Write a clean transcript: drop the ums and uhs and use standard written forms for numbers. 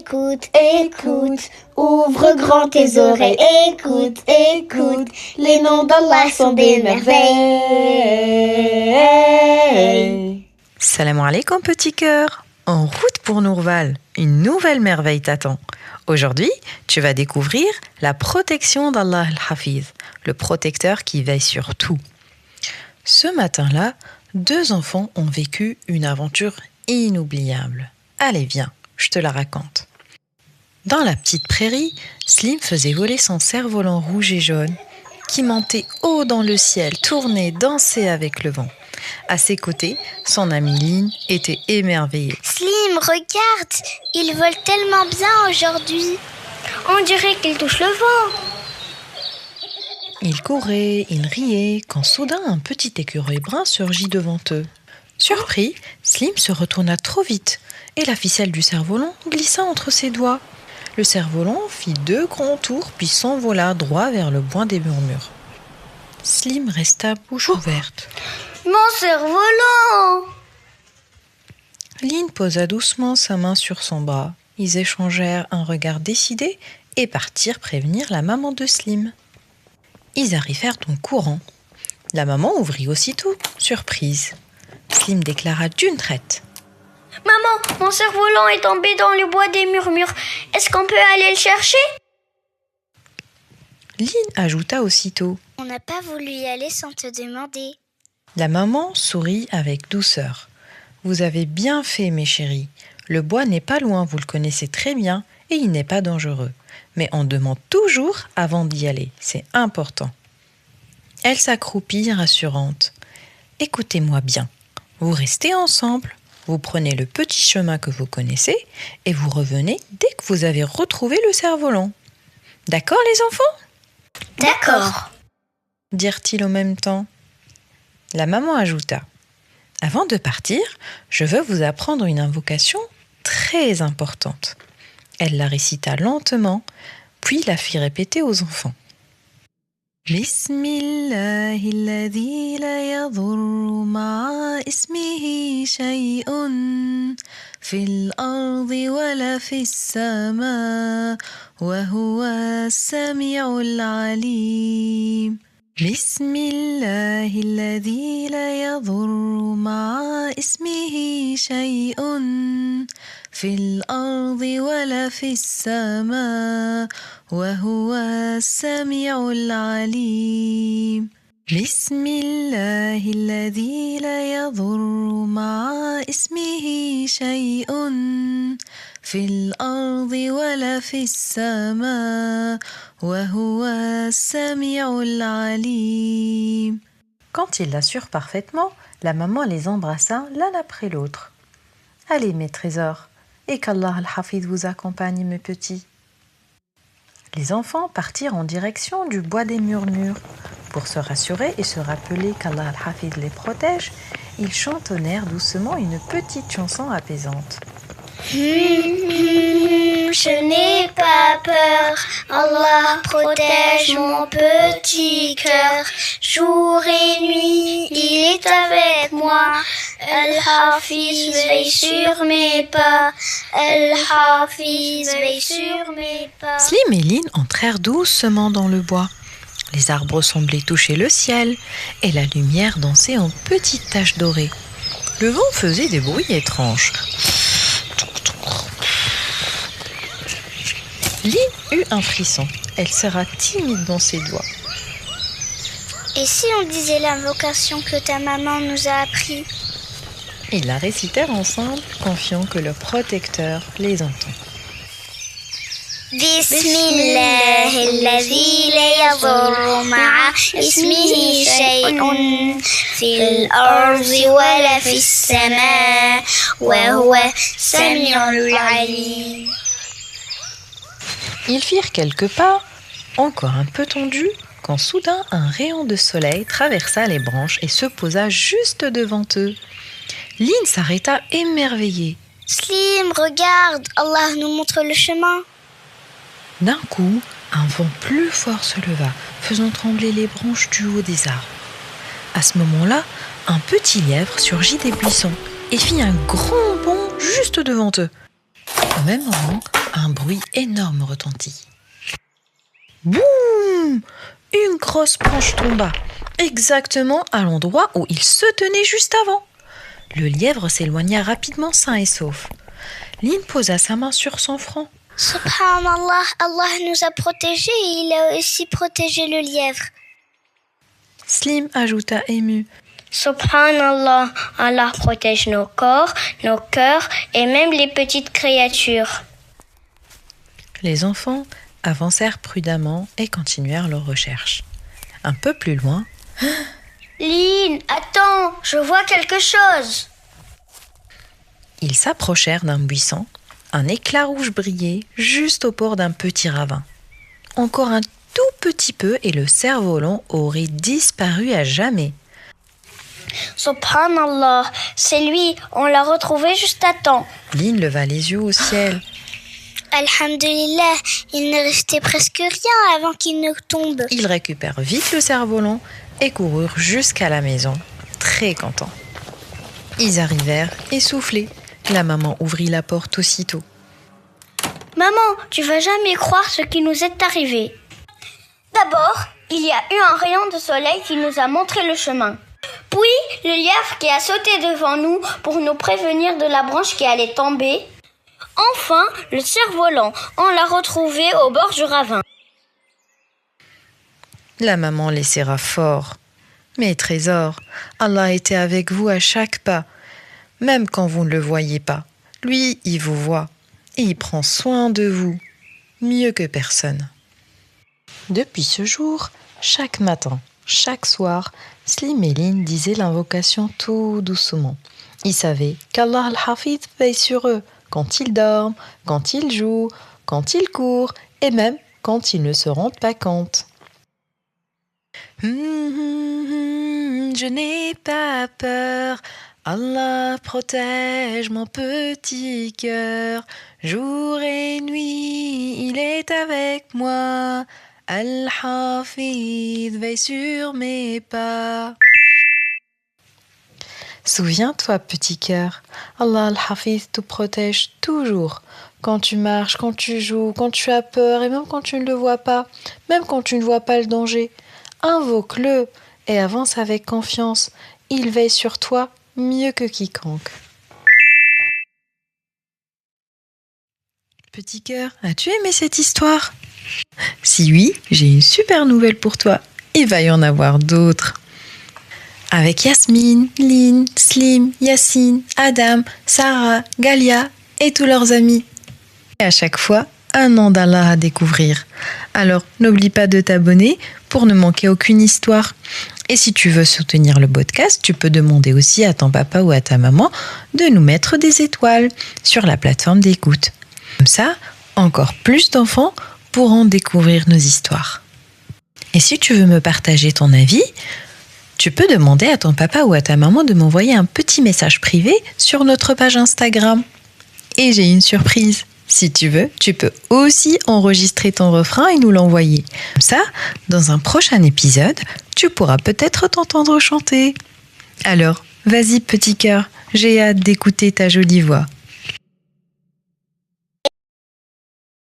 écoute, écoute, ouvre grand tes oreilles, écoute, écoute, les noms d'Allah sont des merveilles. Salam alaikum petit cœur. En route pour Nourval, une nouvelle merveille t'attend. Aujourd'hui, tu vas découvrir la protection d'Allah al-Hafiz, le protecteur qui veille sur tout. Ce matin-là, 2 enfants ont vécu une aventure inoubliable. Allez, viens, je te la raconte. Dans la petite prairie, Slim faisait voler son cerf-volant rouge et jaune, qui montait haut dans le ciel, tournait, dansait avec le vent. À ses côtés, son ami Lynn était émerveillé. Slim, regarde, il vole tellement bien aujourd'hui. On dirait qu'il touche le vent. Ils couraient, ils riaient, quand soudain un petit écureuil brun surgit devant eux. Surpris, Slim se retourna trop vite et la ficelle du cerf-volant glissa entre ses doigts. Le cerf-volant fit 2 grands tours puis s'envola droit vers le bois des murmures. Slim resta bouche ouverte. Mon cerf-volant! Lynn posa doucement sa main sur son bras. Ils échangèrent un regard décidé et partirent prévenir la maman de Slim. Ils arrivèrent en courant. La maman ouvrit aussitôt, surprise. Slim déclara d'une traite. Maman, mon cerf-volant est tombé dans le bois des murmures. Est-ce qu'on peut aller le chercher? Lynn ajouta aussitôt. On n'a pas voulu y aller sans te demander. La maman sourit avec douceur. Vous avez bien fait, mes chéris. Le bois n'est pas loin, vous le connaissez très bien, et il n'est pas dangereux. Mais on demande toujours avant d'y aller, c'est important. Elle s'accroupit rassurante. Écoutez-moi bien, vous restez ensemble, vous prenez le petit chemin que vous connaissez et vous revenez dès que vous avez retrouvé le cerf-volant. D'accord les enfants ? D'accord, dirent-ils au même temps. La maman ajouta. Avant de partir, je veux vous apprendre une invocation très importante. Elle la récita lentement, puis la fit répéter aux enfants. Bismillahi alladhi la yadurru ma'a ismihi shay'un fil ardi wala fis sama wa huwa as-sami'ul 'alim. Bismillahi alladhi la yadurru ma'a ismihi shay'un في الأرض ولا في السماء وهو السميع العليم بسم الله الذي لا يضر مع اسمه شيء في الأرض ولا في السماء وهو السميع العليم. Quand ils l'assurent parfaitement, la maman les embrassa l'un après l'autre. Allez mes trésors, et qu'Allah al-Hafiz vous accompagne mes petits. Les enfants partirent en direction du bois des murmures. Pour se rassurer et se rappeler qu'Allah al-Hafiz les protège, ils chantonnèrent doucement une petite chanson apaisante. Je n'ai pas peur, Allah protège mon petit cœur. Jour et nuit, il est avec moi. Al-Hafiz veille sur mes pas. Al-Hafiz veille sur mes pas. Slim et Lynn entrèrent doucement dans le bois. Les arbres semblaient toucher le ciel et la lumière dansait en petites taches dorées. Le vent faisait des bruits étranges. Lynn eut un frisson. Elle serra timidement ses doigts. Et si on disait l'invocation que ta maman nous a appris? Ils la récitèrent ensemble, confiants que leur protecteur les entend. Bismillah alladhi la yadurru ma'a ismihi shay'un fil ardi wala fis sama wa huwa sami'ul 'alim. Ils firent quelques pas, encore un peu tendus, quand soudain un rayon de soleil traversa les branches et se posa juste devant eux. Lynn s'arrêta émerveillée. Slim, regarde, Allah nous montre le chemin. D'un coup, un vent plus fort se leva, faisant trembler les branches du haut des arbres. À ce moment-là, un petit lièvre surgit des buissons et fit un grand bond juste devant eux. Au même moment, un bruit énorme retentit. Boum! Une grosse branche tomba, exactement à l'endroit où il se tenait juste avant. Le lièvre s'éloigna rapidement sain et sauf. Lynn posa sa main sur son front. Subhanallah, Allah nous a protégés et il a aussi protégé le lièvre. Slim ajouta ému. Subhanallah, Allah protège nos corps, nos cœurs et même les petites créatures. Les enfants avancèrent prudemment et continuèrent leurs recherches. Un peu plus loin, Lynn, attends, je vois quelque chose. ils s'approchèrent d'un buisson. Un éclat rouge brillait juste au bord d'un petit ravin. Encore un tout petit peu et le cerf-volant aurait disparu à jamais. Subhanallah, c'est lui, on l'a retrouvé juste à temps. Lynn leva les yeux au ciel. Alhamdulillah, il ne restait presque rien avant qu'il ne tombe. Ils récupèrent vite le cerf-volant et coururent jusqu'à la maison, très contents. Ils arrivèrent essoufflés. La maman ouvrit la porte aussitôt. Maman, tu vas jamais croire ce qui nous est arrivé. D'abord, il y a eu un rayon de soleil qui nous a montré le chemin. Puis, le lièvre qui a sauté devant nous pour nous prévenir de la branche qui allait tomber. Enfin, le cerf-volant, on l'a retrouvé au bord du ravin. La maman les serra fort. Mes trésors, Allah était avec vous à chaque pas, même quand vous ne le voyez pas. Lui, il vous voit et il prend soin de vous, mieux que personne. Depuis ce jour, chaque matin, chaque soir, Slim et Lynn disaient l'invocation tout doucement. Ils savaient qu'Allah al-Hafiz veille sur eux quand ils dorment, quand ils jouent, quand ils courent et même quand ils ne se rendent pas compte. Je n'ai pas peur, Allah protège mon petit cœur, jour et nuit il est avec moi, Al-Hafiz veille sur mes pas. Souviens-toi, petit cœur, Allah Al-Hafiz te protège toujours. Quand tu marches, quand tu joues, quand tu as peur et même quand tu ne le vois pas, même quand tu ne vois pas le danger. Invoque-le et avance avec confiance. Il veille sur toi mieux que quiconque. Petit cœur, as-tu aimé cette histoire ? Si oui, j'ai une super nouvelle pour toi. Il va y en avoir d'autres. Avec Yasmine, Lynn, Slim, Yassine, Adam, Sarah, Galia et tous leurs amis. Et à chaque fois, un nom d'Allah à découvrir. Alors, n'oublie pas de t'abonner pour ne manquer aucune histoire. Et si tu veux soutenir le podcast, tu peux demander aussi à ton papa ou à ta maman de nous mettre des étoiles sur la plateforme d'écoute. Comme ça, encore plus d'enfants pourront découvrir nos histoires. Et si tu veux me partager ton avis, tu peux demander à ton papa ou à ta maman de m'envoyer un petit message privé sur notre page Instagram. Et j'ai une surprise. Si tu veux, tu peux aussi enregistrer ton refrain et nous l'envoyer. Comme ça, dans un prochain épisode, tu pourras peut-être t'entendre chanter. Alors, vas-y petit cœur, j'ai hâte d'écouter ta jolie voix.